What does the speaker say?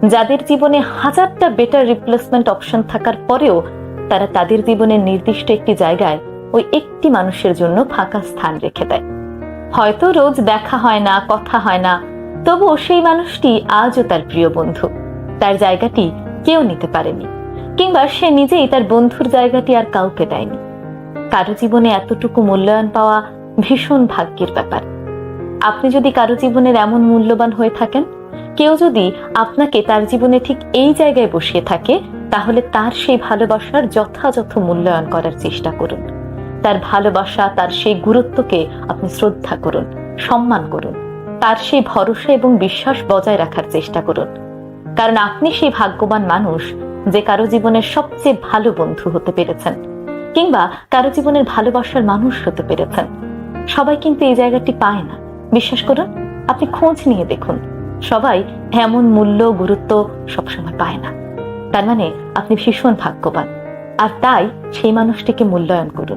যাদের জীবনে হাজারটা বেটার রিপ্লেসমেন্ট অপশন থাকার পরেও তারা তাদের জীবনের নির্দিষ্ট একটি জায়গায় ওই একটি মানুষের জন্য ফাঁকা স্থান রেখে দেয়। হয়তো রোজ দেখা হয় না, কথা হয় না, তবুও সেই মানুষটি আজও তার প্রিয় বন্ধু। তার জায়গাটি কেউ নিতে পারেনি, কিংবা সে নিজেই তার বন্ধুর জায়গাটি আর কাউকে দেয়নি। কারো জীবনে এতটুকু মূল্যায়ন পাওয়া ভীষণ ভাগ্যের ব্যাপার। আপনি যদি কারো জীবনের এমন মূল্যবান হয়ে থাকেন, কেউ যদি আপনাকে তার জীবনে ঠিক এই জায়গায় বসিয়ে থাকে, তাহলে তার সেই ভালোবাসার যথাযথ মূল্যায়ন করার চেষ্টা করুন। তার ভালোবাসা, তার সেই গুরুত্বকে আপনি শ্রদ্ধা করুন, সম্মান করুন। তার সেই ভরসা এবং বিশ্বাস বজায় রাখার চেষ্টা করুন। কারণ আপনি সেই ভাগ্যবান মানুষ যে কারো জীবনের সবচেয়ে ভালো বন্ধু হতে পেরেছেন, কিংবা কারো জীবনের ভালোবাসার মানুষ হতে পেরেছেন। সবাই কিন্তু এই জায়গাটি পায় না। বিশ্বাস করুন, আপনি খোঁজ নিয়ে দেখুন, সবাই এমন মূল্য, গুরুত্ব সবসময় পায় না। তার মানে আপনি ভীষণ ভাগ্যবান, আর তাই সেই মানুষটিকে মূল্যায়ন করুন।